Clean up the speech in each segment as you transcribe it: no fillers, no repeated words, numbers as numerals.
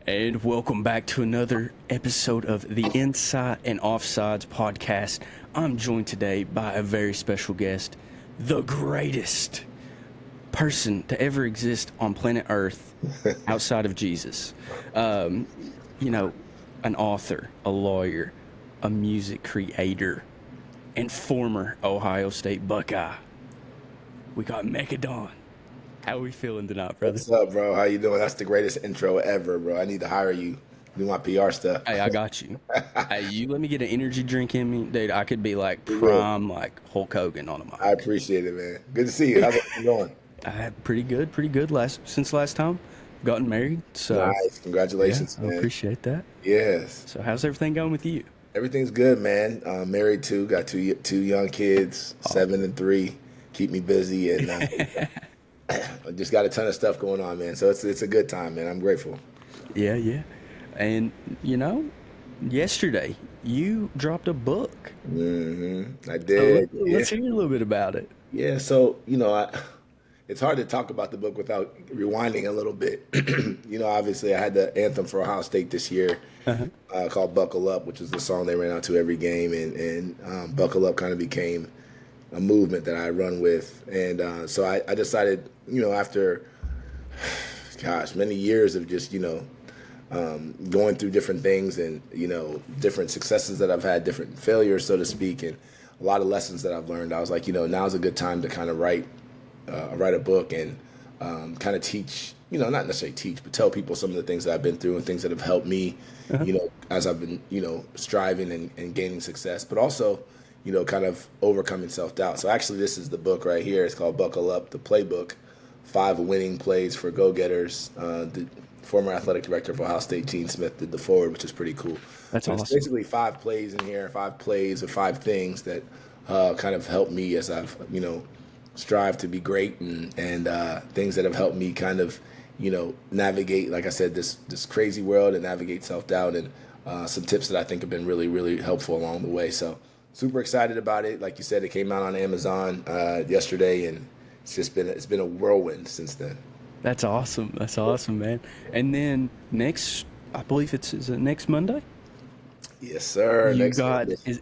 And welcome back to another episode of the Inside and Offsides podcast. I'm joined today by a very special guest, the greatest person to ever exist on planet Earth outside of Jesus. An author, a lawyer, a music creator, and former Ohio State Buckeye. We got Mekka Don. How are we feeling tonight, brother? What's up, bro? How you doing? That's the greatest intro ever, bro. I need to hire you. Do my PR stuff. Hey, I got you. Hey, you let me get an energy drink in me, dude. I could be like prime, like Hulk Hogan on a mic. I appreciate it, man. Good to see you. How's it going? Pretty good. Since last time, gotten married. So nice. Congratulations, yeah, man. I appreciate that. Yes. So how's everything going with you? Everything's good, man. Married too. Got two young kids, 7 and 3. Keep me busy, and I just got a ton of stuff going on, man. So it's a good time, man. I'm grateful. Yeah. And yesterday you dropped a book. I did. So let's hear a little bit about it. Yeah. So it's hard to talk about the book without rewinding a little bit. Obviously I had the anthem for Ohio State this year called Buckle Up, which is the song they ran out to every game. And Buckle Up kind of became a movement that I run with. And so I decided, after, many years of just, going through different things and, different successes that I've had, different failures, so to speak, and a lot of lessons that I've learned. I was like, now's a good time to kind of write a book and kind of teach, not necessarily teach, but tell people some of the things that I've been through and things that have helped me, as I've been, striving and gaining success, but also, kind of overcoming self-doubt. So actually this is the book right here. It's called Buckle Up, the Playbook, 5 winning plays for go-getters. The former athletic director of Ohio State, Gene Smith, did the forward, which is pretty cool. That's awesome. It's basically 5 plays in here, 5 plays or 5 things that kind of helped me as I've, strive to be great and things that have helped me kind of, navigate, like I said, this crazy world and navigate self-doubt and some tips that I think have been really, really helpful along the way. So super excited about it. Like you said, it came out on Amazon yesterday, and it's been a whirlwind since then. That's awesome. That's awesome, man. And then I believe is it next Monday? Yes, sir.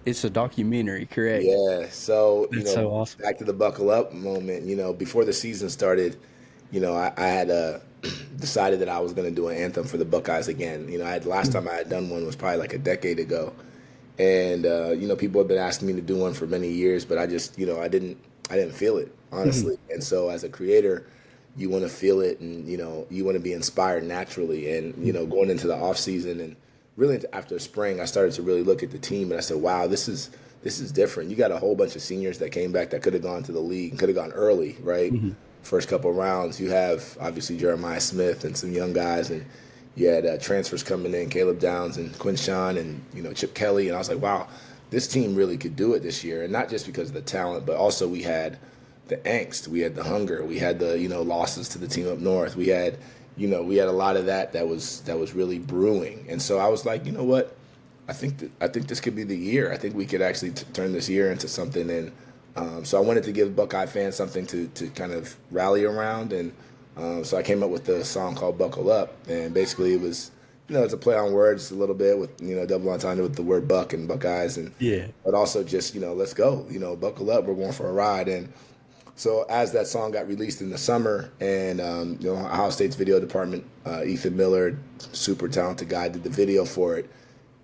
It's a documentary, correct? Yeah. So, That's so awesome. Back to the Buckle Up moment, before the season started, I had decided that I was going to do an anthem for the Buckeyes again. Last time I had done one was probably like a decade ago. And, people have been asking me to do one for many years, but I just, I didn't feel it, honestly. And so as a creator, you want to feel it and, you want to be inspired naturally. And, going into the off season and really after spring, I started to really look at the team and I said, wow, this is different. You got a whole bunch of seniors that came back that could have gone to the league and could have gone early, right? First couple of rounds. You have obviously Jeremiah Smith and some young guys, and you had transfers coming in, Caleb Downs and Quinshawn and, Chip Kelly. And I was like, wow, this team really could do it this year. And not just because of the talent, but also we had the angst, we had the hunger, we had the, losses to the team up north. We had a lot of that was really brewing. And so I was like, you know what? I think this could be the year. I think we could actually turn this year into something. And so I wanted to give Buckeye fans something to kind of rally around. And so I came up with the song called Buckle Up. And basically it was, it's a play on words a little bit with, double entendre with the word buck and Buckeyes. And yeah, but also just, let's go, buckle up. We're going for a ride. And so as that song got released in the summer and, Ohio State's video department, Ethan Miller, super talented guy, did the video for it.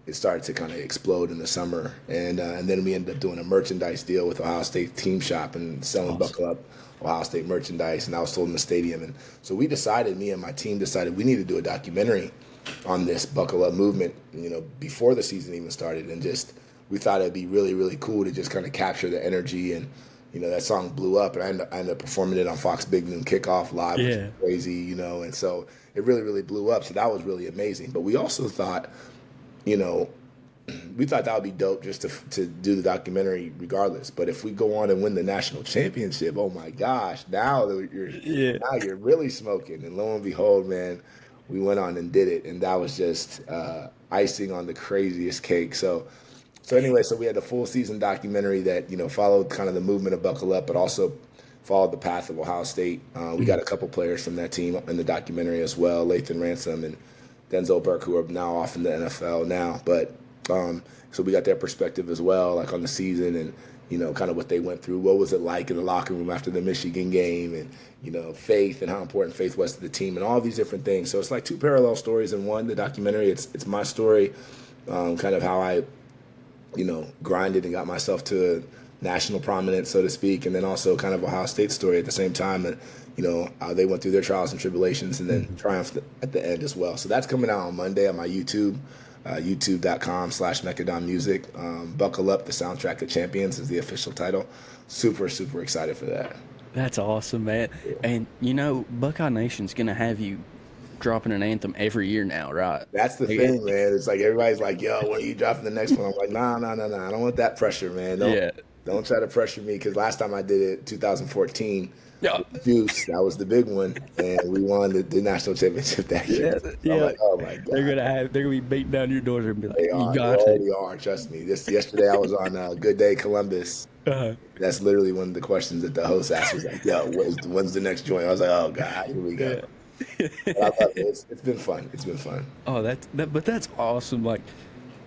It started to kind of explode in the summer. And then we ended up doing a merchandise deal with Ohio State Team Shop and selling Buckle Up Ohio State merchandise. And I was sold in the stadium. And so me and my team decided we need to do a documentary on this Buckle Up movement, before the season even started. And we thought it'd be really, really cool to just kind of capture the energy. And that song blew up, and I ended up performing it on Fox Big Noon Kickoff Live, which was crazy, and so it really, really blew up. So that was really amazing. But we also thought, that would be dope just to do the documentary regardless. But if we go on and win the national championship, oh my gosh, now you're really smoking. And lo and behold, man, we went on and did it, and that was just icing on the craziest cake. So anyway, we had the full season documentary that, followed kind of the movement of Buckle Up, but also followed the path of Ohio State. We got a couple players from that team in the documentary as well, Lathan Ransom and Denzel Burke, who are now off in the NFL now. But so we got their perspective as well, like on the season and, you know, kind of what they went through. What was it like in the locker room after the Michigan game, and, you know, faith and how important faith was to the team and all these different things. So it's like two parallel stories in one, the documentary. It's my story, kind of how I, you know, grinded and got myself to national prominence, so to speak, and then also kind of Ohio State story at the same time. And, you know, they went through their trials and tribulations and then triumphed at the end as well. So that's coming out on Monday on my YouTube. YouTube.com/Mekka Don Music. Buckle Up, the soundtrack of Champions is the official title. Super, super excited for that. That's awesome, man. Yeah. And, you know, Buckeye Nation's going to have you dropping an anthem every year now, right? That's the thing, man. It's like everybody's like, yo, when are you dropping the next one? I'm like, nah. I don't want that pressure, man. Don't try to pressure me, because last time I did it, 2014, Juice, that was the big one, and we won the national championship that year. So I'm like, oh my god, they're gonna be beating down your door and be like, they you got they it. already are. Trust me. Yesterday I was on Good Day Columbus. That's literally one of the questions that the host asked. Was like, yo, when's the next joint? I was like, oh god, here we go. But I love it. It's been fun. It's been fun. Oh, but that's awesome. Like,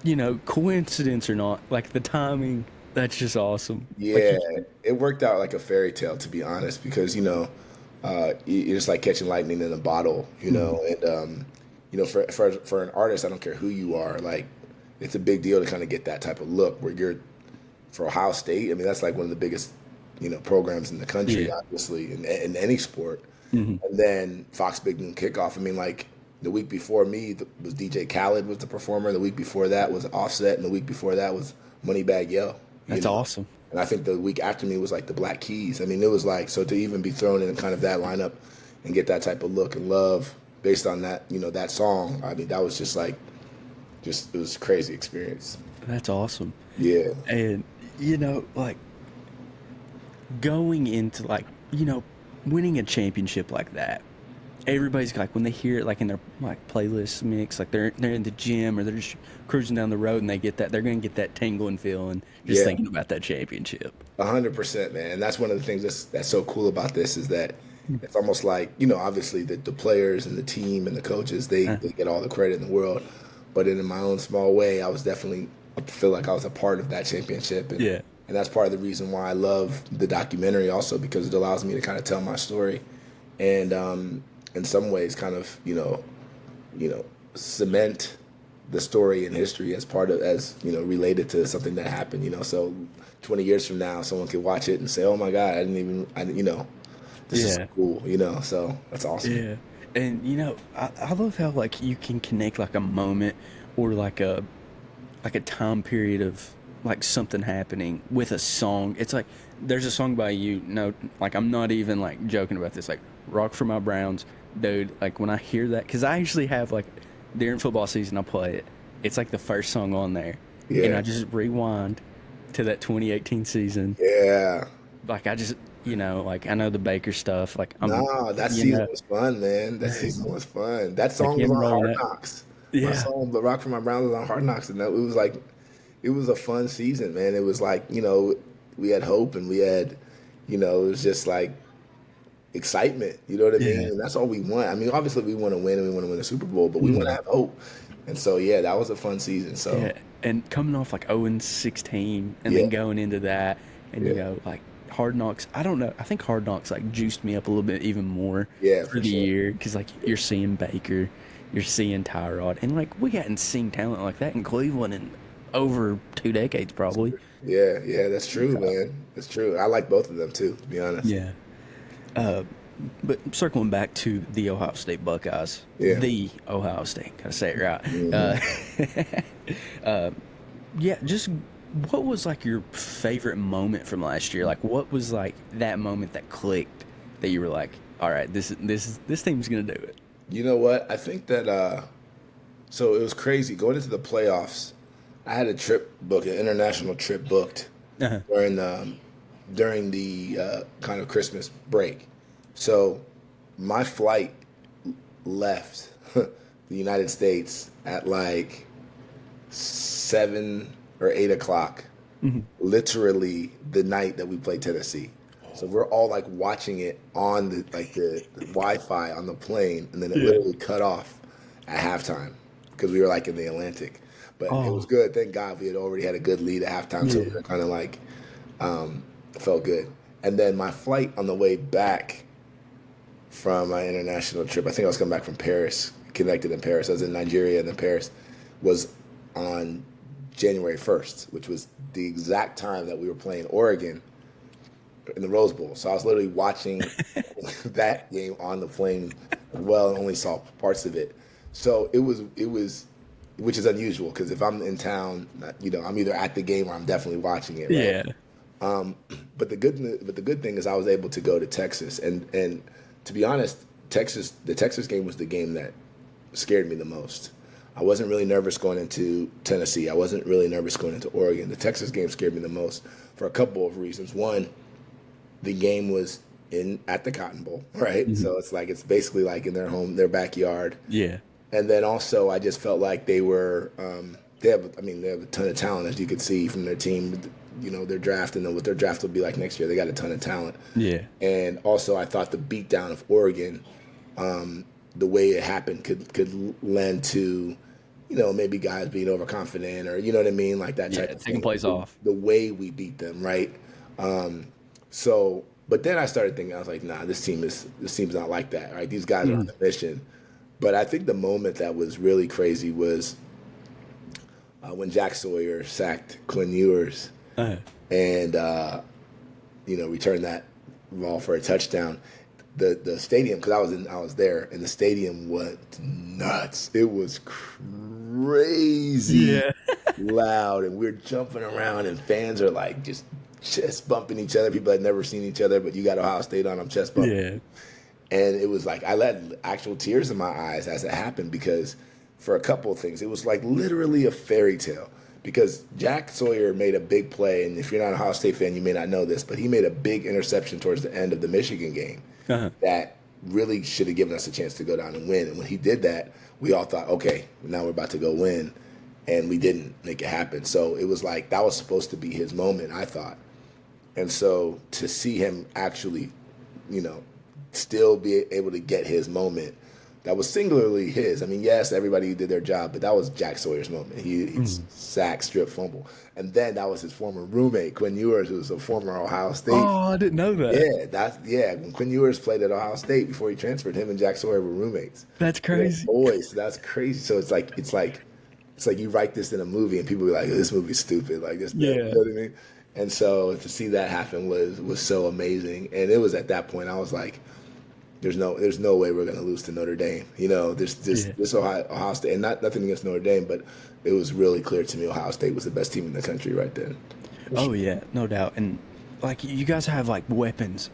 you know, coincidence or not, like the timing. That's just awesome. Yeah, it worked out like a fairy tale, to be honest, because, you know, you're just like catching lightning in a bottle, you know, and, you know, for an artist, I don't care who you are, like, it's a big deal to kind of get that type of look where you're, for Ohio State, I mean, that's like one of the biggest, you know, programs in the country, obviously, in any sport. And then Fox Big Noon Kickoff, I mean, like, the week before me was DJ Khaled was the performer, the week before that was Offset, and the week before that was Moneybagg Yo. That's awesome. And I think the week after me was like the Black Keys. I mean, it was like, so to even be thrown in kind of that lineup and get that type of look and love based on that, you know, that song, I mean, that was just like, it was a crazy experience. That's awesome. Yeah. And, you know, like, going into, like, you know, winning a championship like that, everybody's like, when they hear it, like, in their, like, playlist mix, like, they're in the gym or they're just cruising down the road and they get that, they're going to get that tingling feeling just thinking about that championship. 100%, man. And that's one of the things that's so cool about this, is that it's almost like, you know, obviously the players and the team and the coaches, they get all the credit in the world. But in my own small way, I feel like I was a part of that championship. And, and that's part of the reason why I love the documentary also, because it allows me to kind of tell my story. And, in some ways kind of, you know, cement the story and history as you know, related to something that happened, you know. So 20 years from now, someone could watch it and say, oh my God, you know, this is so cool, you know, so that's awesome. Yeah. And, you know, I love how, like, you can connect, like, a moment or like a time period of, like, something happening with a song. It's like, there's a song by you, no, like, I'm not even, like, joking about this, like, Rock for My Browns. Dude, like, when I hear that, because I actually have, like, during football season, I play it. It's like the first song on there. And I just rewind to that 2018 season. Yeah. Like, I just, you know, like, I know the Baker stuff. Like, that season was fun, man. That season was fun. That song was on Hard Knocks. Yeah. My song, The Rock for My Browns, was on Hard Knocks. And it was like, it was a fun season, man. It was like, you know, we had hope and we had, you know, it was just like, excitement, you know what I mean? And that's all we want. I mean, obviously we want to win and we want to win a Super Bowl, but we want to have hope. And so, that was a fun season. So and coming off like 0-16 and then going into that, and you know, like Hard Knocks, I don't know, I think Hard Knocks like juiced me up a little bit even more for the year, because like you're seeing Baker, you're seeing Tyrod, and like we hadn't seen talent like that in Cleveland in over 2 decades probably. Yeah, that's true, man. That's true. I like both of them too, to be honest. But circling back to the Ohio State Buckeyes, the Ohio State, gotta say it right. Just what was like your favorite moment from last year? Like, what was like that moment that clicked that you were like, all right, this team's gonna do it? You know what? I think that so it was crazy going into the playoffs. I had an international trip booked during the kind of Christmas break. So my flight left the United States at like 7 or 8 o'clock, literally the night that we played Tennessee. So we're all like watching it on the Wi-Fi on the plane, and then it literally cut off at halftime because we were like in the Atlantic. But it was Oh, good. Thank God we had already had a good lead at halftime, so we yeah. were kind of like felt good. And then my flight on the way back from my international trip, I think I was coming back from Paris, connected in Paris. I was in Nigeria and then Paris, was on January 1st, which was the exact time that we were playing Oregon in the Rose Bowl. So I was literally watching that game on the plane as well and only saw parts of it. So it was, which is unusual because if I'm in town, I'm either at the game or I'm definitely watching it, right? Yeah. But the good thing is I was able to go to Texas, and to be honest, the Texas game was the game that scared me the most. I wasn't really nervous going into Tennessee. I wasn't really nervous going into Oregon. The Texas game scared me the most for a couple of reasons. One, the game was in at the Cotton Bowl, right? Mhm. So it's basically like in their backyard. Yeah. And then also I just felt like they were they have a ton of talent, as you could see from their team. Their draft and then what their draft will be like next year. They got a ton of talent. Yeah. And also I thought the beatdown of Oregon, the way it happened could lend to, maybe guys being overconfident or you know what I mean, like that type Yeah. of Taking thing. plays off. The way we beat them, right? But then I started thinking, I was like, nah, this team's not like that, right? These guys are on Mhm. a mission. But I think the moment that was really crazy was when Jack Sawyer sacked Quinn Ewers Uh, and returned that ball for a touchdown. The stadium, because I was there, and the stadium went nuts. It was crazy yeah. loud, and we're jumping around, and fans are like just chest bumping each other. People had never seen each other, but you got Ohio State on them chest bumping. Yeah. And it was like I let actual tears in my eyes as it happened because for a couple of things, it was like literally a fairy tale. Because Jack Sawyer made a big play, and if you're not an Ohio State fan, you may not know this, but he made a big interception towards the end of the Michigan game Uh-huh. that really should have given us a chance to go down and win. And when he did that, we all thought, okay, now we're about to go win, and we didn't make it happen. So it was like that was supposed to be his moment, I thought. And so to see him actually, still be able to get his moment that was singularly his. I mean, yes, everybody did their job, but that was Jack Sawyer's moment. He sack, strip, fumble. And then that was his former roommate, Quinn Ewers, who was a former Ohio State. Oh, I didn't know that. When Quinn Ewers played at Ohio State before he transferred, him and Jack Sawyer were roommates. That's crazy. Boys, that's crazy. So it's like you write this in a movie and people be like, oh, this movie's stupid. Like this, Yeah. you know what I mean? And so to see that happen was so amazing. And it was at that point I was like, there's no way we're going to lose to Notre Dame. This Ohio State, and nothing against Notre Dame, but it was really clear to me Ohio State was the best team in the country right then. Oh yeah, no doubt. And like you guys have like weapons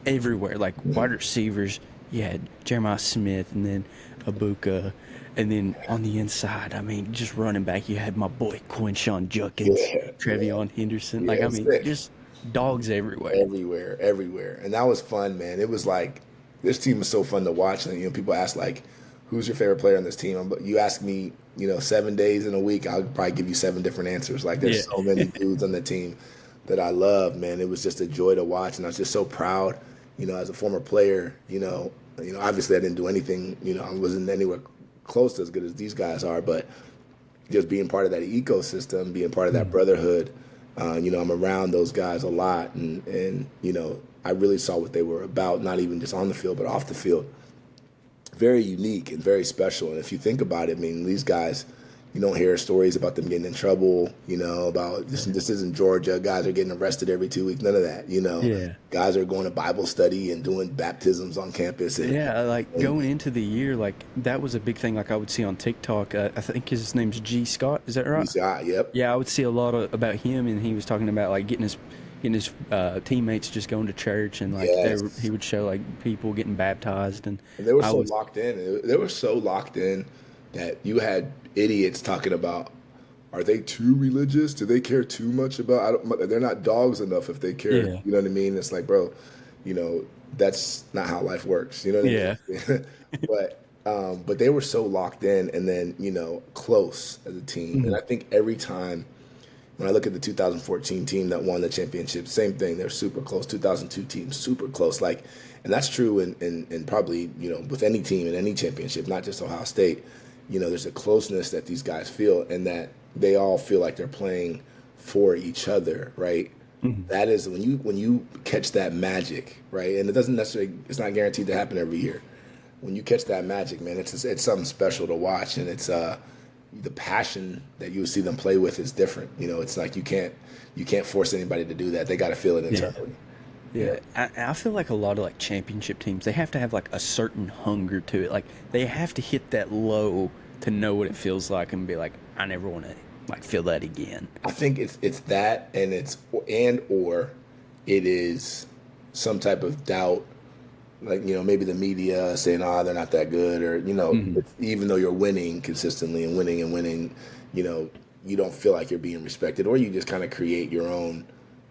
everywhere, like wide receivers. You had Jeremiah Smith and then Abuka, and then on the inside, I mean, just running back, you had my boy Quinshawn Judkins, Trevion Henderson. Yeah, sick. Just dogs everywhere. Everywhere. And that was fun, man. It was like, this team was so fun to watch. And, people ask, like, who's your favorite player on this team? You ask me, 7 days in a week, I'll probably give you 7 different answers. Like, there's so many dudes on the team that I love, man. It was just a joy to watch. And I was just so proud, as a former player, obviously I didn't do anything, I wasn't anywhere close to as good as these guys are, but just being part of that ecosystem, being part of that brotherhood, I'm around those guys a lot, and I really saw what they were about, not even just on the field, but off the field. Very unique and very special. And if you think about it, I mean, these guys, you don't hear stories about them getting in trouble, about this isn't Georgia. Guys are getting arrested every 2 weeks. None of that, Yeah. Guys are going to Bible study and doing baptisms on campus. Yeah, going into the year, that was a big thing. Like I would see on TikTok. I think his name's G. Scott. Is that right? Scott, yep. Yeah, I would see a lot about him, and he was talking about like getting his teammates just going to church, and he would show like people getting baptized, and they were locked in. They were so locked in that you had idiots talking about, are they too religious? Do they care too much about? They're not dogs enough if they care. Yeah. You know what I mean? It's like, bro, that's not how life works. You know what I mean? But they were so locked in, and then close as a team. Mm-hmm. And I think every time when I look at the 2014 team that won the championship, same thing. They're super close. 2002 team, super close. And that's true in probably with any team in any championship, not just Ohio State. there's a closeness that these guys feel, and that they all feel like they're playing for each other, right? That is when you catch that magic, right? And it's not guaranteed to happen every year. When you catch that magic, man, it's something special to watch, and it's the passion that you see them play with is different. It's like you can't force anybody to do that. They got to feel it internally. Yeah. I feel like a lot of like championship teams, they have to have like a certain hunger to it. Like they have to hit that low to know what it feels like and be like, I never want to like feel that again. I think it's that, and or it is some type of doubt, like maybe the media saying, they're not that good, or even though you're winning consistently and winning, you don't feel like you're being respected, or you just kind of create your own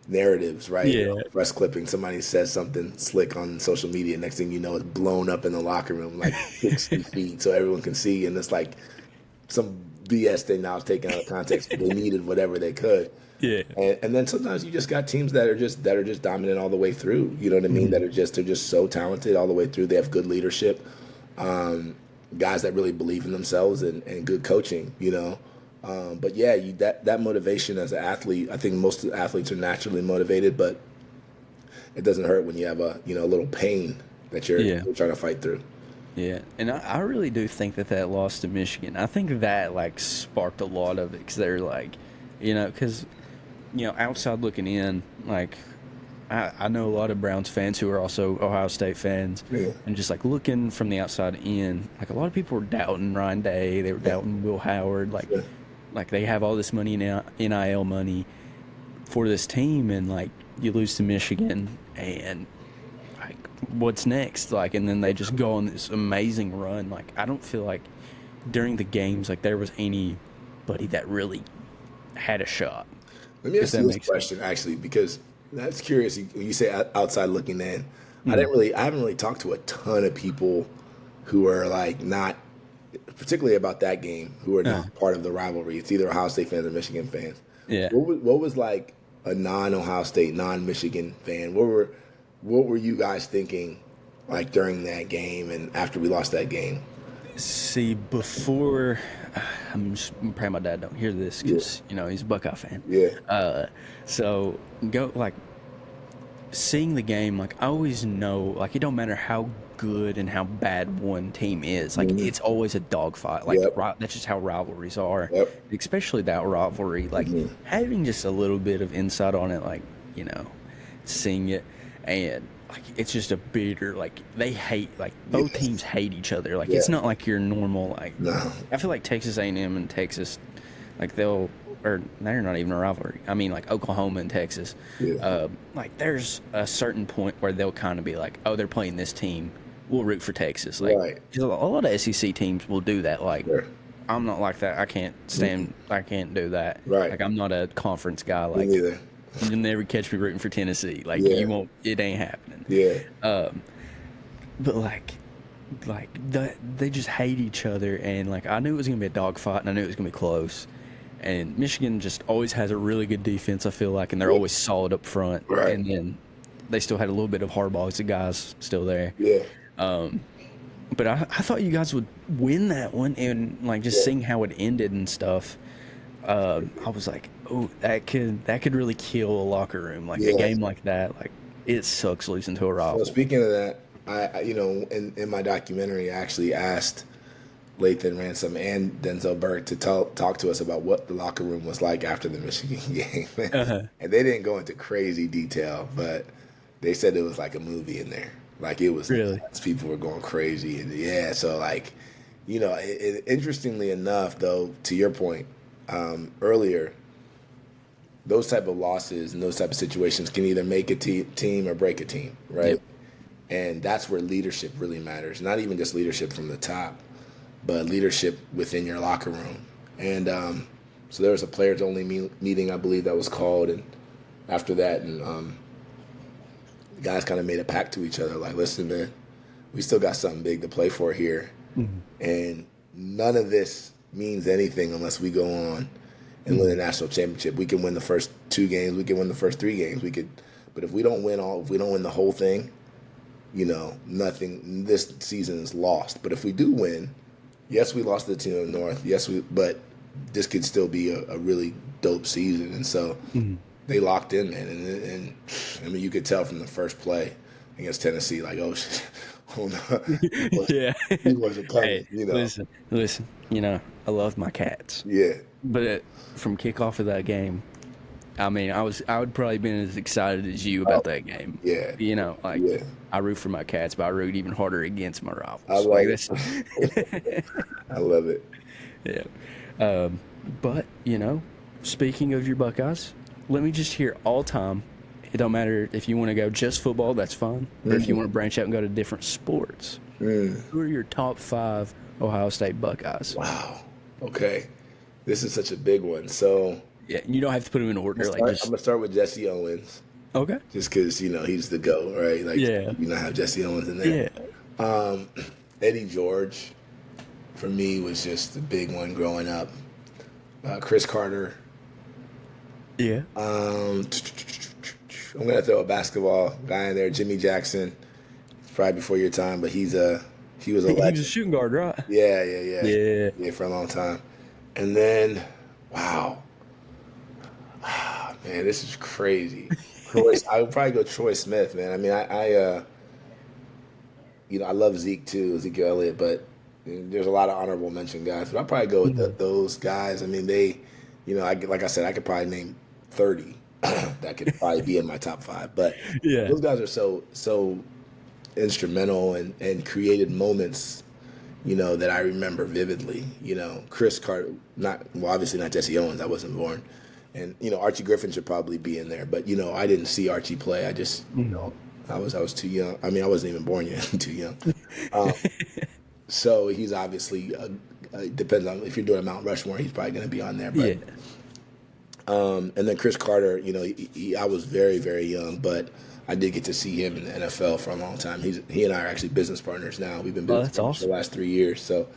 narratives, right? Yeah. Press clipping, somebody says something slick on social media, next thing you know, it's blown up in the locker room like 60 feet so everyone can see, and it's like some BS thing now is taken out of context. They needed whatever they could. Yeah. And then sometimes you just got teams that are just dominant all the way through. You know what I mean? They're just so talented all the way through. They have good leadership, guys that really believe in themselves, and good coaching. But yeah, that motivation as an athlete. I think most athletes are naturally motivated, but it doesn't hurt when you have a little pain that you're trying to fight through. Yeah, and I really do think that loss to Michigan, I think that like sparked a lot of it, because they're like, because outside looking in, like I know a lot of Browns fans who are also Ohio State fans, and just like looking from the outside in, like a lot of people were doubting Ryan Day, they were doubting Will Howard, like they have all this money now, NIL money for this team, and like you lose to Michigan, and like what's next? Like, and then they just go on this amazing run. Like, I don't feel like during the games like there was anybody that really had a shot. Let me ask you this question, actually, because that's curious. When you say outside looking in, I haven't really talked to a ton of people who are like not, particularly about that game, who are not part of the rivalry. It's either Ohio State fans or Michigan fans. Yeah. What was like a non-Ohio State, non-Michigan fan? What were you guys thinking, like during that game and after we lost that game? See, before, I'm just praying my dad don't hear this, because he's a Buckeye fan. Yeah. So seeing the game, like I always know, like it don't matter how good and how bad one team is, like it's always a dogfight. Like that's just how rivalries are. Especially that rivalry. Like having just a little bit of insight on it, like seeing it, and like it's just a bitter, like they hate, like both teams hate each other. Like it's not like your normal, like I feel like Texas A&M and Texas, like they're not even a rivalry. I mean, like Oklahoma and Texas, like there's a certain point where they'll kind of be like, oh, they're playing this team, we'll root for Texas. Like 'cause a lot of SEC teams will do that. Like I'm not like that. I can't do that. Like I'm not a conference guy. Like me neither. You'll never catch me rooting for Tennessee. Like you won't. It ain't happening. But they just hate each other, and like I knew it was gonna be a dogfight, and I knew it was gonna be close. And Michigan just always has a really good defense, I feel like, and they're always solid up front. And then they still had a little bit of Harbaugh as the guys still there. But I thought you guys would win that one, and like just seeing how it ended and stuff. I was like, oh, that could really kill a locker room. Like a game like that, like it sucks losing to a rival. So speaking of that, I in my documentary, I actually asked Lathan Ransom and Denzel Burke to talk to us about what the locker room was like after the Michigan game. And they didn't go into crazy detail, but they said it was like a movie in there. Like it was really nuts. People were going crazy, and so like, interestingly enough, though, to your point earlier, those type of losses and those type of situations can either make a team or break a team, right? And that's where leadership really matters. Not even just leadership from the top, but leadership within your locker room. And so there was a players-only meeting, I believe, that was called, and after that, and the guys kind of made a pact to each other, like, listen, man, we still got something big to play for here, and none of this means anything unless we go on and win the national championship. We can win the first 2 games, we can win the first 3 games, but if we don't win the whole thing, nothing. This season is lost. But if we do win, yes, we lost to the team in the North. But this could still be a really dope season. And so they locked in, man. And I mean, you could tell from the first play against Tennessee, like, oh, shit. Oh, no. Yeah. He wasn't coming, Hey, you know. Listen. You know, I love my cats. Yeah. But from kickoff of that game, I mean, I would probably been as excited as you about that game. Yeah. You know, like Yeah. I root for my cats, but I root even harder against my rivals. I love like it. I love it. Yeah. But, you know, speaking of your Buckeyes, let me just hear all time. It don't matter if you want to go just football, that's fine. Or if you want to branch out and go to different sports. Who are your top 5 Ohio State Buckeyes? Wow. Okay. This is such a big one. So Yeah, you don't have to put them in order. I'm going to start with Jesse Owens. Okay. Just because, you know, he's the GOAT, right? Like, Yeah. you know, have Jesse Owens in there. Yeah. Eddie George, for me, was just the big one growing up. Chris Carter. Yeah. I'm going to throw a basketball guy in there, Jimmy Jackson. Probably before your time, but he was a He was legend. a shooting guard, right? Yeah. Yeah. For a long time. And then, wow. Man, this is crazy. I would probably go Troy Smith, man. I mean, I you know, I love Zeke too, Ezekiel Elliott, but there's a lot of honorable mention guys. But I'd probably go with those guys. I mean, they, you know, like I said, I could probably name 30 that could probably be in my top 5. But Yeah. those guys are so instrumental and created moments, you know, that I remember vividly. You know, Chris Carter, obviously not Jesse Owens. I wasn't born. And, you know, Archie Griffin should probably be in there. But, you know, I didn't see Archie play. I just, you know, I was too young. I mean, I wasn't even born yet. Too young. So he's obviously, it depends on if you're doing a Mount Rushmore, he's probably going to be on there. But, and then Chris Carter, you know, I was very, very young, but I did get to see him in the NFL for a long time. He and I are actually business partners now. We've been business partners for the last 3 years. So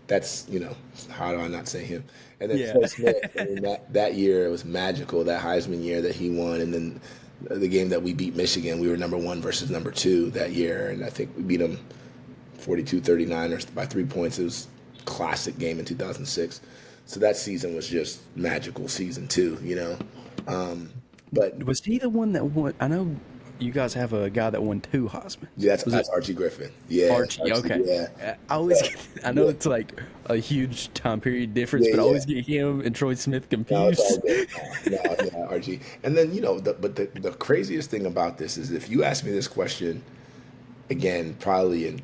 that's, you know, how do I not say him? And then Troy Smith, I mean, that year it was magical, that Heisman year that he won. And then the game that we beat Michigan, we were number 1 versus number 2 that year. And I think we beat them 42-39 or by 3 points. It was a classic game in 2006. So that season was just magical season too, you know. But was he the one that won? I know you guys have a guy that won 2 Heisman. Yeah, that's Archie Griffin. Yeah, Archie. Okay. Yeah. I know it's like a huge time period difference, but I always get him and Troy Smith confused. No, it's all good. No, Archie. And then, you know, the craziest thing about this is if you ask me this question again, probably in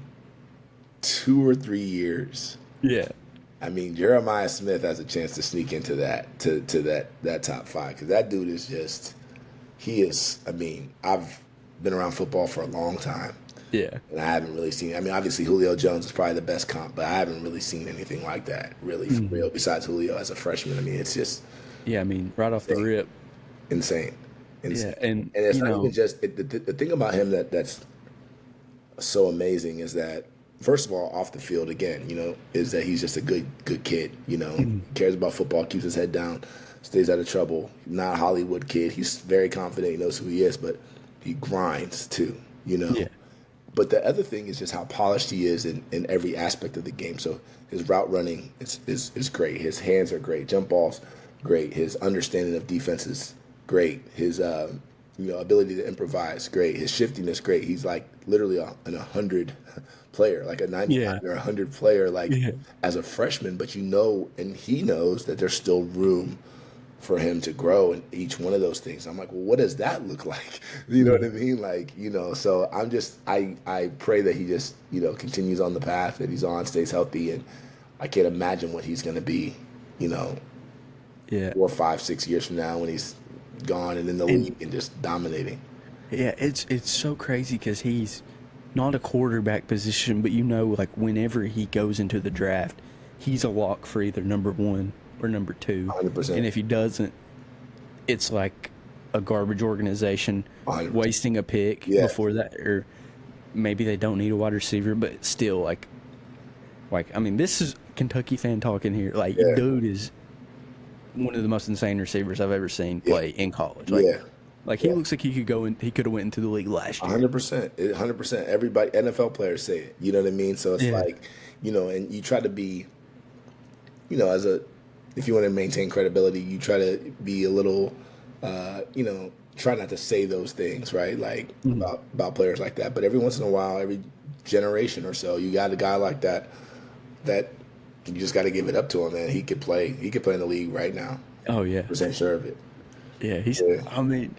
2 or 3 years. Yeah. I mean, Jeremiah Smith has a chance to sneak into that that top 5 because that dude is just. He is, I mean, I've been around football for a long time. Yeah. And I haven't really seen, I mean, obviously Julio Jones is probably the best comp, but I haven't really seen anything like that, really, for real, besides Julio as a freshman. I mean, it's just. Yeah, I mean, right off the rip. Insane. Yeah, and it's not even just, the thing about him that's so amazing is that, first of all, off the field, again, you know, is that he's just a good kid, you know, cares about football, keeps his head down. Stays out of trouble. Not a Hollywood kid. He's very confident. He knows who he is, but he grinds too, you know. Yeah. But the other thing is just how polished he is in every aspect of the game. So his route running is great. His hands are great. Jump balls, great. His understanding of defense is great. His ability to improvise, great. His shiftiness, great. He's like literally an 100 player, like a 99 or 100 player, like as a freshman. But you know, and he knows that there's still room for him to grow in each one of those things. I'm like, well, what does that look like? You know what I mean? Like, you know, so I'm just, I pray that he just, you know, continues on the path that he's on, stays healthy, and I can't imagine what he's going to be, you know, 4, 5, 6 years from now when he's gone and in the league and just dominating. Yeah, it's so crazy because he's not a quarterback position, but you know, like whenever he goes into the draft, he's a lock for either number 1 or number 2. 100%. And if he doesn't, it's like a garbage organization 100%. Wasting a pick before that, or maybe they don't need a wide receiver, but still, like I mean, this is Kentucky fan talking here. Like, dude is one of the most insane receivers I've ever seen play in college. Like, he looks like he could go in. He could have went into the league last year. 100%. 100%. Everybody, NFL players say it. You know what I mean? So it's like, you know, and you try to be if you want to maintain credibility, you try to be a little, try not to say those things, right? Like about players like that. But every once in a while, every generation or so, you got a guy like that you just got to give it up to him, man. He could play. He could play in the league right now. Oh yeah, percent sure of it. Yeah, I mean,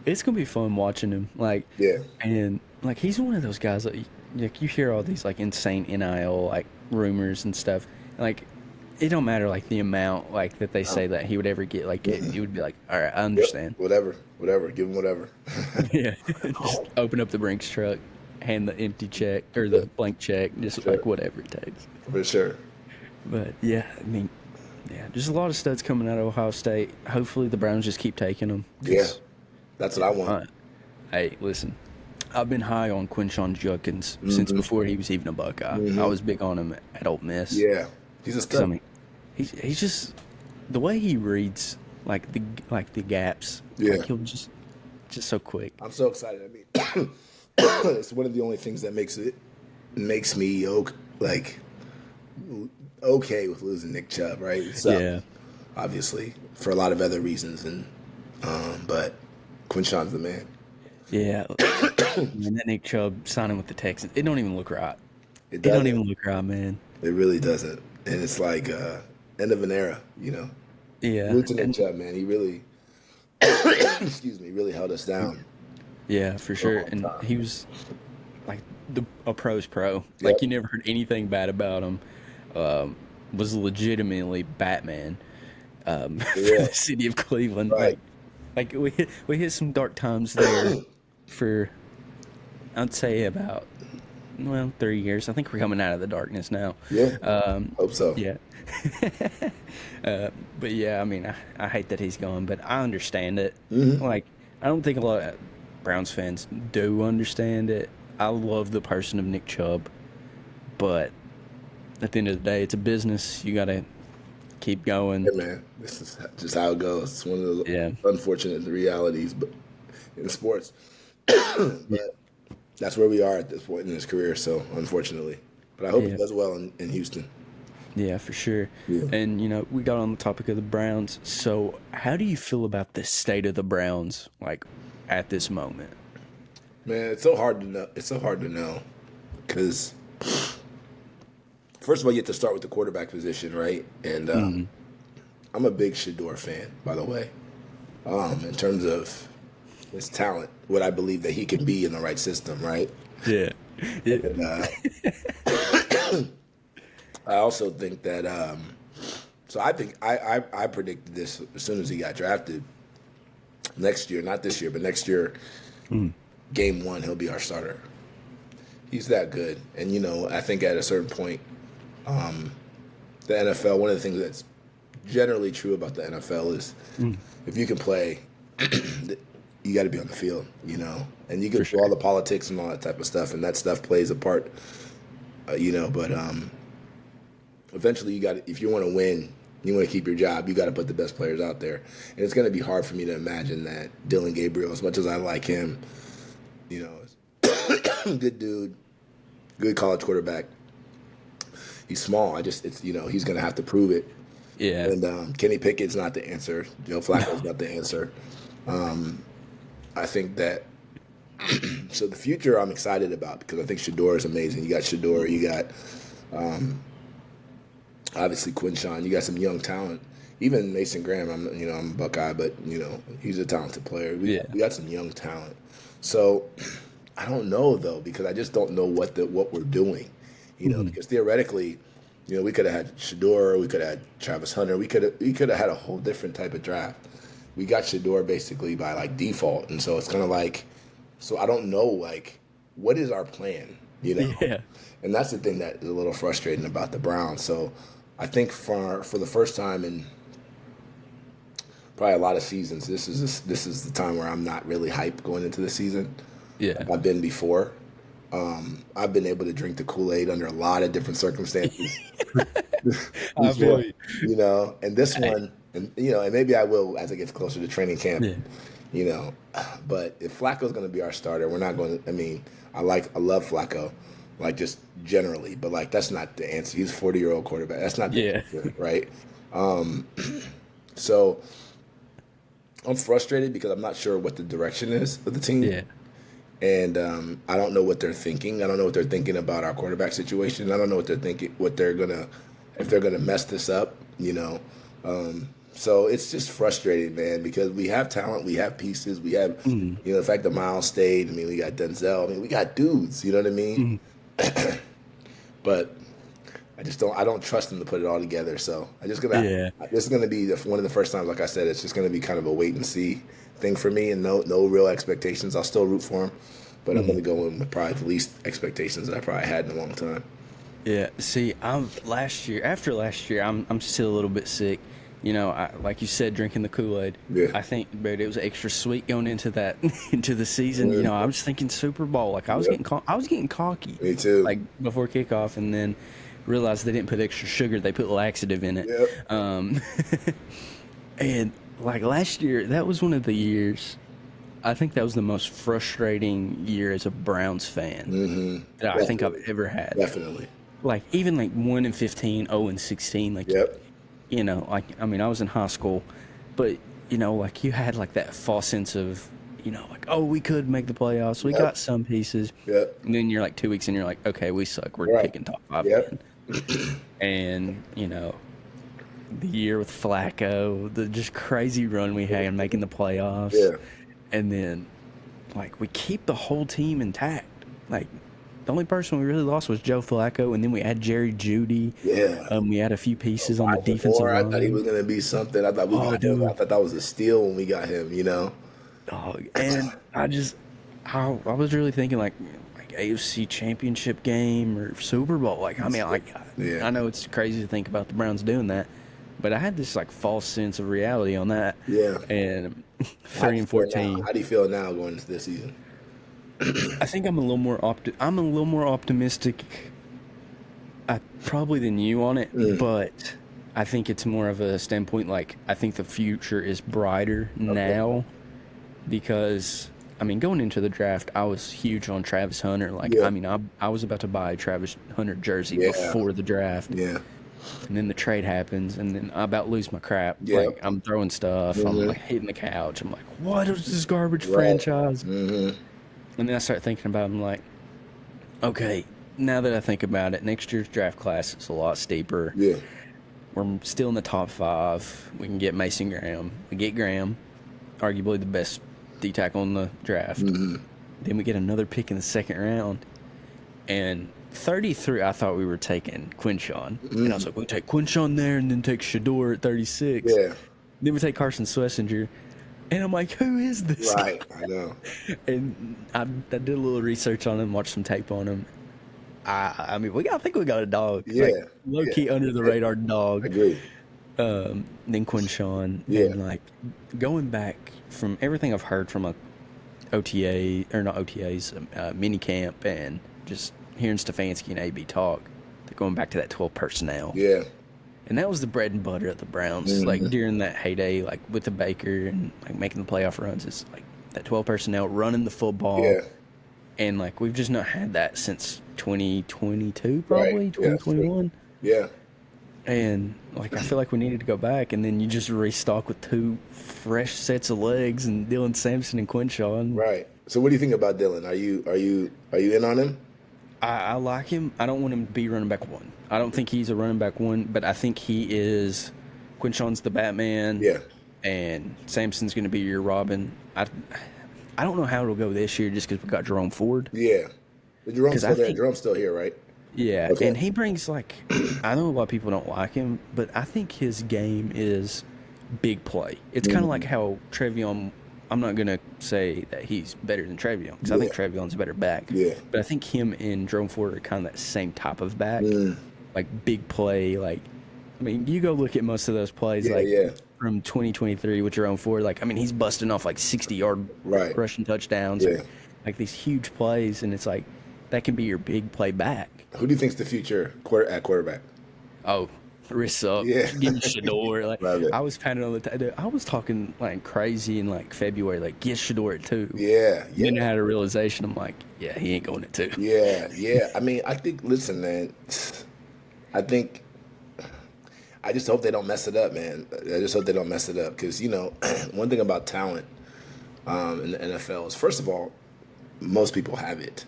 it's gonna be fun watching him. Like, Yeah. and like he's one of those guys that like you hear all these like insane NIL like rumors and stuff. Like, it don't matter like the amount like that they say that he would ever get. Like, it would be like, all right, I understand. Yep, whatever. Give him whatever. Yeah, just open up the Brinks truck, hand the empty check or the blank check, just like whatever it takes. For sure. But yeah, I mean, yeah, there's a lot of studs coming out of Ohio State. Hopefully, the Browns just keep taking them. Yeah, that's what I want. Hey, listen, I've been high on Quinshon Judkins since before he was even a Buckeye. I was big on him at Ole Miss. Yeah, he's a stud. I mean, he's just the way he reads like the gaps. Yeah, like he'll just so quick. I'm so excited. I mean, it's one of the only things that makes me okay with losing Nick Chubb, right? So, yeah, obviously for a lot of other reasons, and but Quinshon's the man. Yeah, man, that Nick Chubb signing with the Texans, it don't even look right. It don't even look right, man. It really doesn't, and it's like end of an era, you know. Yeah, Nick Chubb, man, he really, excuse me, really held us down. Yeah, for sure, and he was like a pro's pro. Like, you never heard anything bad about him. Was legitimately Batman for the city of Cleveland. Right. Like we hit some dark times there for, I'd say, about 3 years. I think we're coming out of the darkness now. Yeah. Hope so. Yeah. But yeah, I mean, I hate that he's gone, but I understand it. Like, I don't think a lot of Browns fans do understand it. I love the person of Nick Chubb, but at the end of the day, it's a business. You got to keep going. Yeah, man. This is just how it goes. It's one of the unfortunate realities in sports. But that's where we are at this point in his career, so unfortunately. But I hope he does well in Houston. Yeah, for sure. Yeah. And, we got on the topic of the Browns. So how do you feel about the state of the Browns, like, at this moment? Man, it's so hard to know. It's so hard to know because, first of all, you have to start with the quarterback position, right? And I'm a big Shedeur fan, by the way, in terms of his talent, what I believe that he can be in the right system, right? Yeah. And, I also think that so I think I predicted this as soon as he got drafted. Next year, not this year, but next year, game one, he'll be our starter. He's that good. And, I think at a certain point, the NFL, one of the things that's generally true about the NFL is if you can play, you got to be on the field, And you can do all the politics and all that type of stuff, and that stuff plays a part, but eventually if you want to win, you want to keep your job, you got to put the best players out there. And it's going to be hard for me to imagine that Dylan Gabriel, as much as I like him, good dude, good college quarterback. He's small. He's going to have to prove it. Yeah. And Kenny Pickett's not the answer. Joe Flacco's not the answer. I think that so the future I'm excited about because I think Shedeur is amazing. You got Shedeur, you got obviously Quinshon, you got some young talent. Even Mason Graham, I'm a Buckeye, but he's a talented player. We got some young talent. So I don't know though because I just don't know what we're doing. Because theoretically, we could have had Shedeur, we could have had Travis Hunter, we could have had a whole different type of draft. We got Shedeur basically by like default, and so it's kind of like, so I don't know like what is our plan, Yeah. And that's the thing that is a little frustrating about the Browns. So I think for the first time in probably a lot of seasons, this is the time where I'm not really hyped going into the season. Yeah, I've been before. I've been able to drink the Kool-Aid under a lot of different circumstances. I feel you. And this one, and maybe I will as it gets closer to training camp. Yeah. But if Flacco's going to be our starter, we're not going to. I mean, I love Flacco, like just generally. But like that's not the answer. He's a 40-year-old quarterback. That's not the answer, right? So I'm frustrated because I'm not sure what the direction is of the team. Yeah. And I don't know what they're thinking. I don't know what they're thinking about our quarterback situation. I don't know what they're thinking, if they're gonna mess this up, you know. So it's just frustrating, man, because we have talent, we have pieces, we have, you know, the fact that Miles stayed. I mean, we got Denzel. I mean, we got dudes. You know what I mean? But I don't trust them to put it all together. So this is gonna be one of the first times, like I said, it's just gonna be kind of a wait and see thing for me, and no real expectations. I'll still root for him, but I'm gonna go in with probably the least expectations that I probably had in a long time. Yeah. See, after last year, I'm still a little bit sick. You know, like you said, drinking the Kool-Aid. Yeah. I think, but it was extra sweet going into the season. You know, I was thinking Super Bowl. Like I was getting cocky. Me too. Like before kickoff, and then realized they didn't put extra sugar. They put laxative in it. Yep. And like last year, that was one of the years. I think that was the most frustrating year as a Browns fan that I think I've ever had. Definitely. Like even like 1-15, 0-16. Like. Yep. You know, like, I mean, I was in high school, but, you know, like, you had, like, that false sense of, you know, like, oh, we could make the playoffs. We got some pieces. Yep. And then you're, like, 2 weeks in, you're like, okay, we suck. We're picking top 5 again. And, you know, the year with Flacco, the just crazy run we had in making the playoffs. Yeah. And then, like, we keep the whole team intact. Like, the only person we really lost was Joe Flacco, and then we had Jerry Jeudy. Yeah. We had a few pieces on the defensive line. I thought he was going to be something. I thought I thought that was a steal when we got him, you know? Dog. And I was really thinking, like AFC Championship game or Super Bowl. Like, I mean, I know it's crazy to think about the Browns doing that, but I had this, like, false sense of reality on that. Yeah. And 30-14. How do you feel now going into this season? I think I'm a little more optimistic, probably than you on it, but I think it's more of a standpoint like I think the future is brighter now because I mean going into the draft I was huge on Travis Hunter. Like I mean I was about to buy a Travis Hunter jersey before the draft. Yeah. And then the trade happens, and then I about lose my crap. Yeah. Like I'm throwing stuff, I'm like hitting the couch. I'm like, what is this garbage franchise? And then I start thinking about it, I'm like, okay, now that I think about it, next year's draft class is a lot steeper. Yeah. We're still in the top 5. We can get Mason Graham. We get Graham, arguably the best D-tackle in the draft. Then we get another pick in the second round. And 33, I thought we were taking Quinshawn. And I was like, we'll take Quinshawn there and then take Shador at 36. Yeah. Then we take Carson Schlesinger. And I'm like, who is this guy? Right, I know. And I did a little research on him, watched some tape on him. I mean, I think we got a dog. Yeah. Like, low-key under the radar dog. I agree. Then Quinshawn. Yeah. And, like, going back from everything I've heard from mini camp and just hearing Stefanski and AB talk, they're going back to that 12 personnel. Yeah. And that was the bread and butter of the Browns, like during that heyday, like with the Baker and like making the playoff runs. It's like that 12 personnel running the football. Yeah. And like we've just not had that since 2022, probably 2021. Yeah. And like I feel like we needed to go back, and then you just restock with 2 fresh sets of legs and Dylan Sampson and Quinshawn. Right. So what do you think about Dylan? Are you in on him? I like him. I don't want him to be running back 1. I don't think he's a running back 1, but I think he is. Quinshawn's the Batman. Yeah. And Sampson's going to be your Robin. I don't know how it'll go this year just because we got Jerome Ford. Yeah. But Jerome's still there. Jerome's still here, right? Yeah. Okay. And he brings, like, I know a lot of people don't like him, but I think his game is big play. It's kind of like how Trevion. I'm not going to say that he's better than Trevion because I think Trevion's a better back. Yeah. But I think him and Jerome Ford are kind of that same type of back. Like big play. Like, I mean, you go look at most of those plays from 2023 with Jerome Ford. Like, I mean, he's busting off like 60-yard rushing touchdowns. Yeah. Like these huge plays, and it's like that can be your big play back. Who do you think's the future at quarterback? Oh, wrists up, Yeah. give me Shador. Like Love it. I was pounding on the I was talking like crazy in like February, like get Shador at 2. Yeah, Then I yeah, had a realization. I'm like, yeah, he ain't going at 2. yeah, yeah. I mean, I think, listen, man, I think, I just hope they don't mess it up, man. I just hope they don't mess it up because, one thing about talent in the NFL is, first of all, most people have it.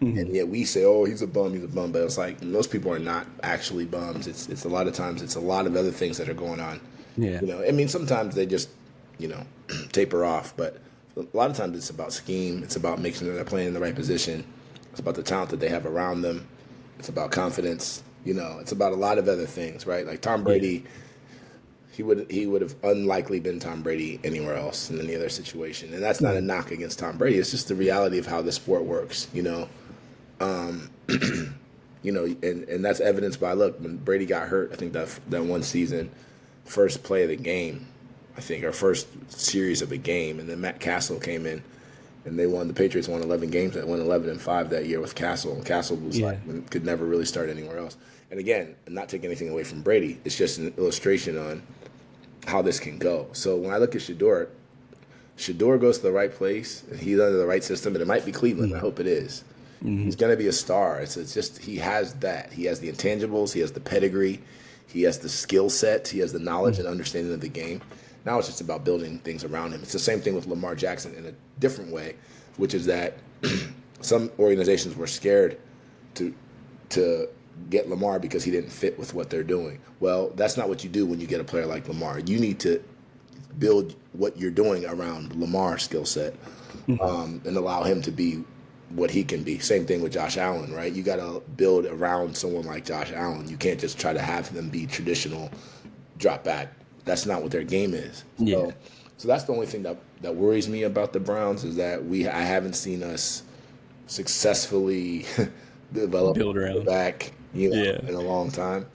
And yet we say, oh, he's a bum. But it's like most people are not actually bums. It's a lot of times, it's a lot of other things that are going on. Yeah. I mean, sometimes they just, taper off. But a lot of times it's about scheme. It's about making sure they're playing in the right position. It's about the talent that they have around them. It's about confidence. It's about a lot of other things, right? Like Tom Brady, he would have unlikely been Tom Brady anywhere else in any other situation. And that's not a knock against Tom Brady. It's just the reality of how the sport works, and that's evidenced by, look, when Brady got hurt, I think that one season, first play of the game, I think, or first series of the game, and then Matt Castle came in, and the Patriots won 11 games, that went 11-5 that year with Castle, and Castle was could never really start anywhere else. And again, I'm not taking anything away from Brady, it's just an illustration on how this can go. So when I look at Shador goes to the right place, and he's under the right system, and it might be Cleveland, I hope it is. He's going to be a star. It's just, he has that. He has the intangibles. He has the pedigree. He has the skill set. He has the knowledge and understanding of the game. Now it's just about building things around him. It's the same thing with Lamar Jackson in a different way, which is that some organizations were scared to get Lamar because he didn't fit with what they're doing. Well, that's not what you do when you get a player like Lamar. You need to build what you're doing around Lamar's skill set and allow him to be what he can be. Same thing with Josh Allen, right? You got to build around someone like Josh Allen. You can't just try to have them be traditional drop back. That's not what their game is. Yeah. So that's the only thing that worries me about the Browns is that I haven't seen us successfully develop Build around back, in a long time.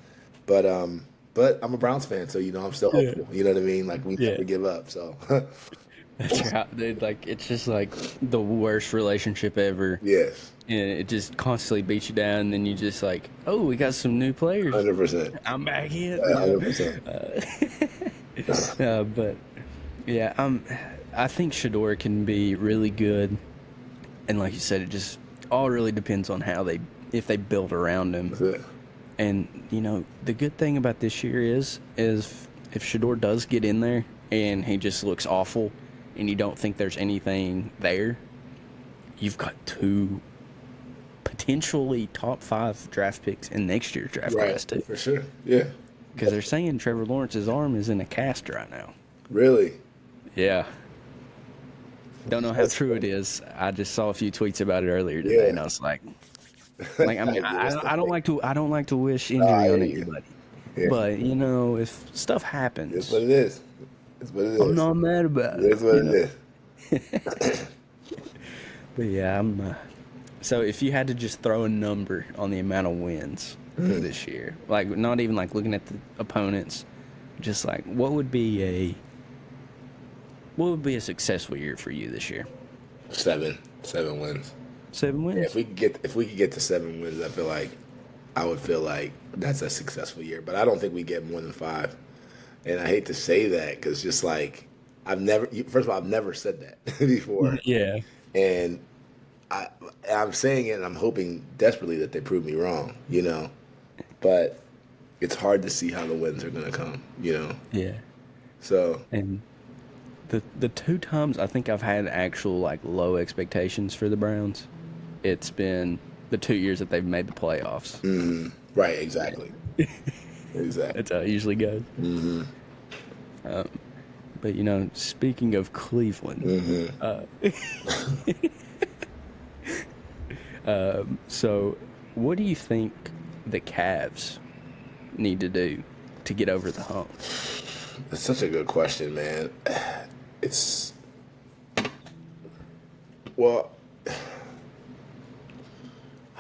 But I'm a Browns fan, so I'm still hopeful. You know what I mean? Like we never give up. So that's right, dude. Like it's just like the worst relationship ever. yes, And it just constantly beats you down, and then you just like, oh, we got some new players. 100%. I'm back in. 100%. But yeah, I think Shador can be really good, and like you said, it just all really depends on if they build around him. That's it. And the good thing about this year is if Shador does get in there and he just looks awful, and you don't think there's anything there, you've got 2 potentially top 5 draft picks in next year's draft class too. For sure. Yeah. Because they're saying Trevor Lawrence's arm is in a cast right now. Really? Yeah. Don't know how true it is. I just saw a few tweets about it earlier today, and I was like, I mean, I don't like to wish injury on anybody, but if stuff happens, it's what it is. It's what it is. I'm not mad about it. It's what it is. But yeah, so if you had to just throw a number on the amount of wins for this year, like not even like looking at the opponents, just like what would be a successful year for you this year? 7 wins. 7 wins. Yeah, if we could get to 7 wins, I would feel like that's a successful year. But I don't think we get more than 5. And I hate to say that because just like I've never said that before. Yeah. And I'm saying it, and I'm hoping desperately that they prove me wrong. But it's hard to see how the wins are going to come. Yeah. So. And the 2 times I think I've had actual like low expectations for the Browns, it's been the 2 years that they've made the playoffs. Mm-hmm. Right. Exactly. Exactly. That's how it usually goes. Mm-hmm. But speaking of Cleveland, so what do you think the Cavs need to do to get over the hump? That's such a good question, man.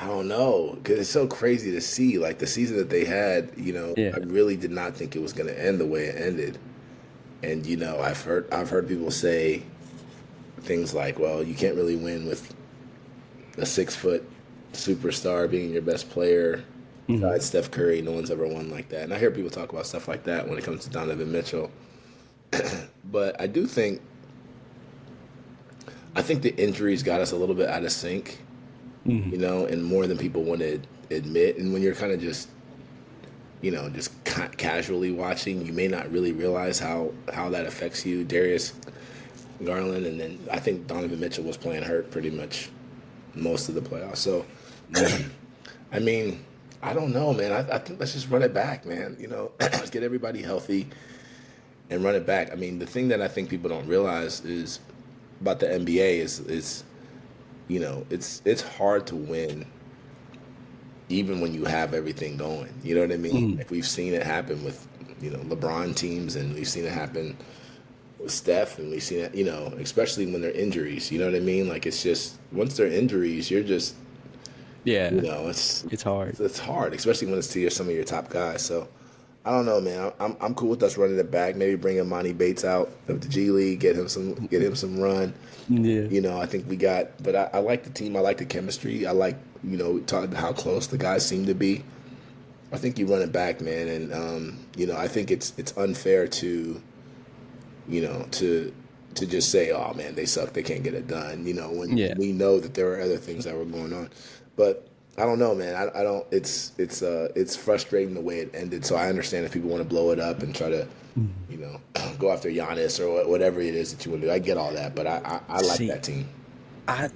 I don't know, because it's so crazy to see, like, the season that they had, I really did not think it was going to end the way it ended. And, I've heard people say things like, well, you can't really win with a 6-foot superstar being your best player, Besides Steph Curry, no one's ever won like that. And I hear people talk about stuff like that when it comes to Donovan Mitchell. But I think the injuries got us a little bit out of sync, and more than people want to admit. And when you're kind of just, just casually watching, you may not really realize how that affects you. Darius Garland, and then I think Donovan Mitchell was playing hurt pretty much most of the playoffs. So, I mean, I don't know, man. I think let's just run it back, man. Let's get everybody healthy and run it back. I mean, the thing that I think people don't realize is about the NBA is it's hard to win even when you have everything going. You know what I mean? Like we've seen it happen with LeBron teams, and we've seen it happen with Steph, and we've seen it especially when they're injuries. You know what I mean? Like it's just once they're injuries, you're just it's hard. It's hard, especially when it's to some of your top guys. So I don't know, man. I'm cool with us running it back. Maybe bring Imani Bates out of the G League, get him some run. Yeah. I think we got. But I like the team. I like the chemistry. I like talking about how close the guys seem to be. I think you run it back, man, and I think it's unfair to to just say, oh man, they suck, they can't get it done. When we know that there are other things that were going on. But I don't know, man. I don't. It's frustrating the way it ended. So I understand if people want to blow it up and try to, go after Giannis or whatever it is that you want to do. I get all that, but I like that team. I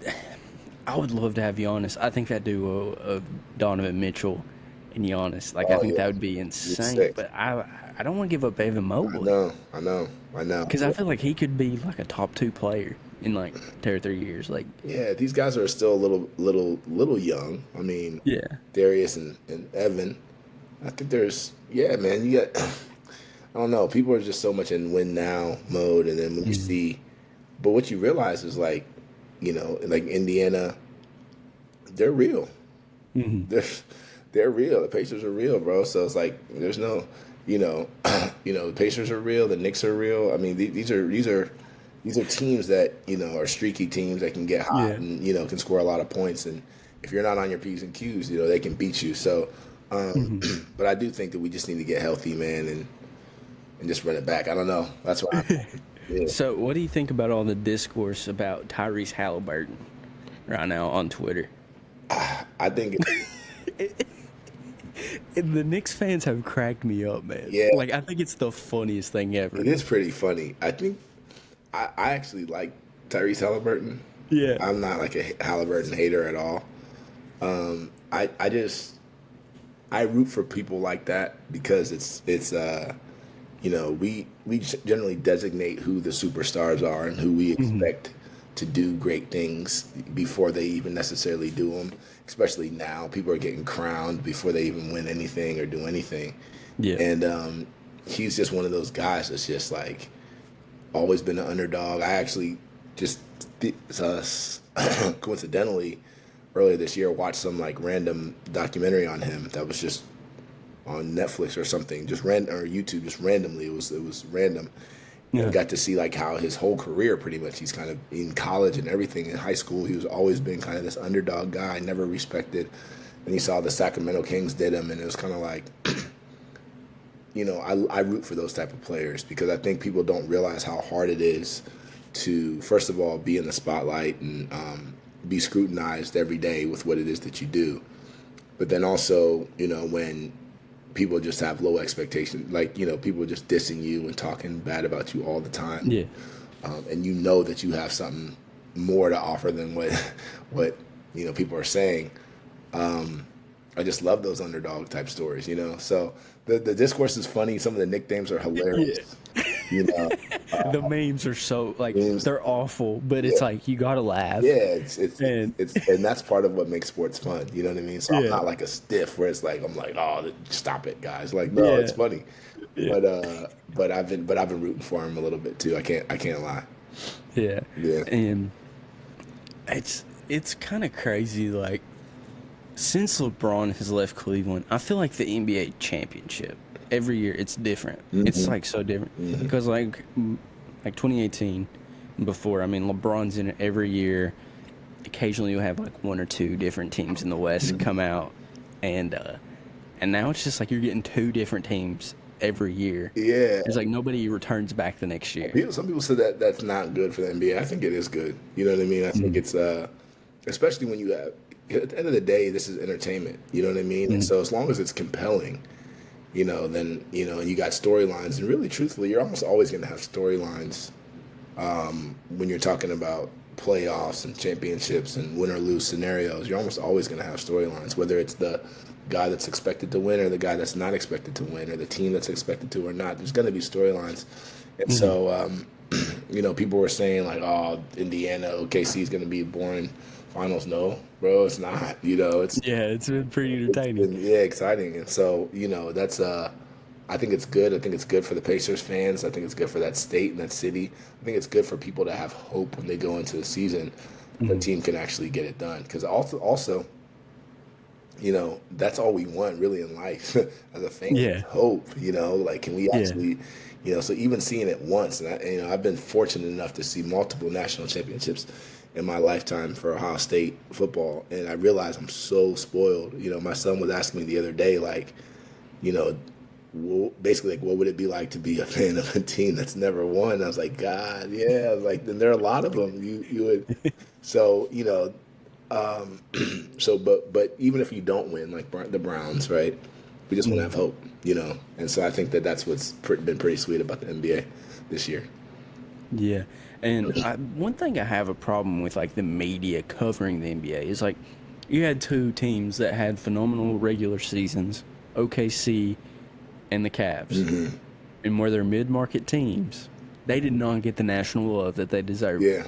would love to have Giannis. I think that duo of Donovan Mitchell and Giannis, I think that would be insane. But I don't want to give up Evan Mobley. I know. Because I feel like he could be like a top 2 player in like 2 or 3 years. Like, yeah, these guys are still a little young. I mean, Darius and Evan. I think man, you got. I don't know. People are just so much in win now mode, and then when you see, but what you realize is like Indiana, they're real. They're real. The Pacers are real, bro. So it's like there's no, the Pacers are real. The Knicks are real. I mean, these are teams that are streaky teams that can get hot and can score a lot of points. And if you're not on your P's and Q's, they can beat you. So, but I do think that we just need to get healthy, man, and just run it back. I don't know. That's why. Yeah. So, what do you think about all the discourse about Tyrese Halliburton right now on Twitter? I think the Knicks fans have cracked me up, man. Yeah. Like, I think it's the funniest thing ever. It is pretty funny. I think I actually like Tyrese Halliburton. Yeah. I'm not like a Halliburton hater at all. I root for people like that because it's we generally designate who the superstars are and who we expect to do great things before they even necessarily do them. Especially now, people are getting crowned before they even win anything or do anything. Yeah. And he's just one of those guys that's just like always been an underdog. I actually just coincidentally earlier this year watched some like random documentary on him that was just on Netflix or something, just random, or YouTube, just randomly. It was random. Yeah. Got to see like how his whole career, pretty much, he's kind of in college and everything. In high school, he was always been kind of this underdog guy, never respected. And he saw the Sacramento Kings did him, and it was kind of like, I root for those type of players because I think people don't realize how hard it is to, first of all, be in the spotlight and be scrutinized every day with what it is that you do. But then also, when people just have low expectations, like, people just dissing you and talking bad about you all the time. Yeah. And that you have something more to offer than what people are saying. I just love those underdog type stories, So the discourse is funny. Some of the nicknames are hilarious. Yeah. The memes are so they're awful, but it's like you gotta laugh. Yeah, and that's part of what makes sports fun. You know what I mean? So I'm not like a stiff where it's like I'm like, oh, stop it, guys. Like, no, it's funny. Yeah. But I've been rooting for him a little bit too. I can't lie. Yeah. Yeah. And it's kind of crazy. Like, since LeBron has left Cleveland, I feel like the NBA championship every year it's different. It's like so different because like 2018 before, I mean, LeBron's in it every year. Occasionally you'll have like one or two different teams in the West come out and And now it's just like you're getting 2 different teams every year. Yeah. It's like nobody returns back the next year. Some people say that that's not good for the NBA. I think it is good. You know what I mean? I think it's especially when you have, at the end of the day, this is entertainment. You know what I mean? And so as long as it's compelling, then and you got storylines. And really, truthfully, you're almost always going to have storylines when you're talking about playoffs and championships and win or lose scenarios. You're almost always going to have storylines, whether it's the guy that's expected to win or the guy that's not expected to win or the team that's expected to or not. There's going to be storylines. And so, people were saying like, oh, Indiana, OKC is going to be boring finals. No, bro, it's not. It's been pretty entertaining. Exciting. And so, that's I think it's good. I think it's good for the Pacers fans. I think it's good for that state and that city. I think it's good for people to have hope when they go into the season. The team can actually get it done. Because also, that's all we want really in life as a fan. Yeah. Hope. Like, can we actually, so even seeing it once, and I've been fortunate enough to see multiple national championships in my lifetime for Ohio State football, and I realize I'm so spoiled. My son was asking me the other day, like, basically, like, what would it be like to be a fan of a team that's never won? I was like, God, yeah. I was like, then there are a lot of them. You would, so but even if you don't win, like the Browns, right? We just want to have hope, And so I think that's what's been pretty sweet about the NBA this year. Yeah, and one thing I have a problem with, like, the media covering the NBA is, like, you had 2 teams that had phenomenal regular seasons, OKC and the Cavs, and where they're mid-market teams, they did not get the national love that they deserve. Yeah.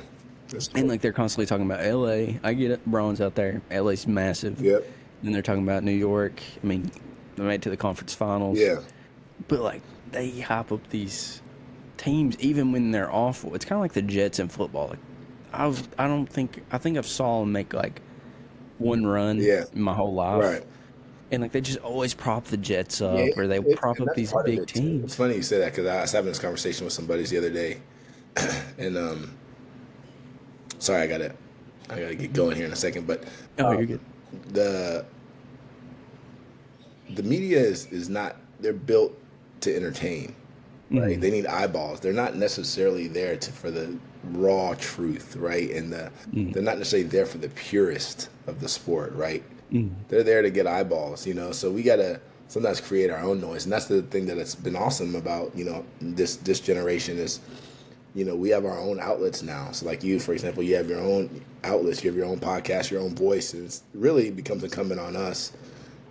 And, like, they're constantly talking about LA. I get it, Bron's out there. LA's massive. Yep. Then they're talking about New York. I mean, they made it to the conference finals. Yeah. But, like, they hype up these teams even when they're awful. It's kind of like the Jets in football. Like, I think I've saw them make, like, one run in my whole life. Right. And, like, they just always prop the Jets up, or they prop up these big teams. It's funny you say that because I was having this conversation with some buddies the other day, and sorry, I gotta get going here in a second, but you're good. The media is not, they're built to entertain, right? They need eyeballs. They're not necessarily there for the raw truth, right? And they're not necessarily there for the purist of the sport, right? They're there to get eyeballs, so we gotta sometimes create our own noise. And that's the thing that has been awesome about this generation is we have our own outlets now. So like you, for example, you have your own outlets, you have your own podcast, your own voice, and it really becomes incumbent on us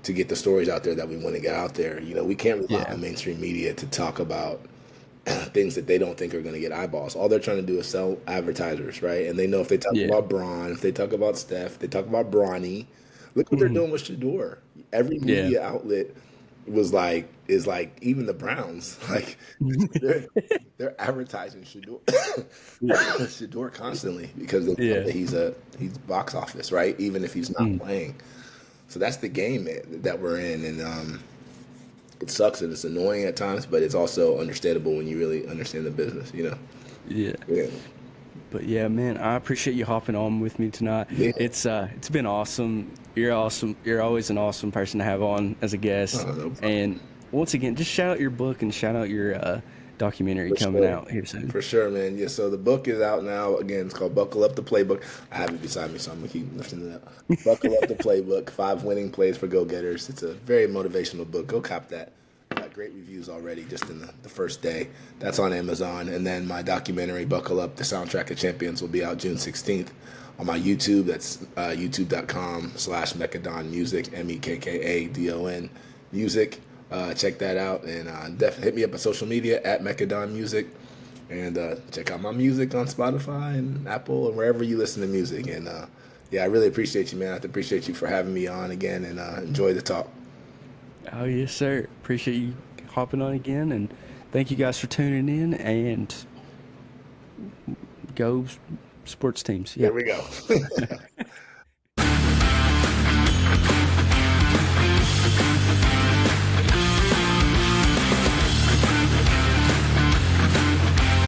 to get the stories out there that we want to get out there. We can't rely on mainstream media to talk about things that they don't think are going to get eyeballs. All they're trying to do is sell advertisers, right? And they know if they talk about Bron, if they talk about Steph, they talk about Bronny. Look what they're doing with Shador. Every media outlet is like even the Browns, like they're advertising Shador, Shador constantly because they know that he's box office, right? Even if he's not playing. So that's the game that we're in, and it sucks and it's annoying at times, but it's also understandable when you really understand the business, Yeah. But yeah, man, I appreciate you hopping on with me tonight. Yeah. It's been awesome. You're awesome. You're always an awesome person to have on as a guest. No and once again, just shout out your book and shout out your documentary coming out here soon. For sure, man. Yeah, so the book is out now. Again, it's called Buckle Up the Playbook. I have it beside me, so I'm going to keep lifting it up. Buckle Up the Playbook, 5 winning plays for go-getters. It's a very motivational book. Go cop that. Got great reviews already just in the first day. That's on Amazon. And then my documentary, Buckle Up, The Soundtrack of Champions, will be out June 16th on my YouTube. That's youtube.com/Mekka Don Music, MEKKADON Music. Check that out. And definitely hit me up on social media at Mekka Don Music. And check out my music on Spotify and Apple and wherever you listen to music. And I really appreciate you, man. I appreciate you for having me on again, and enjoy the talk. Oh, yes, sir. Appreciate you hopping on again, and thank you guys for tuning in, and go sports teams. There we go.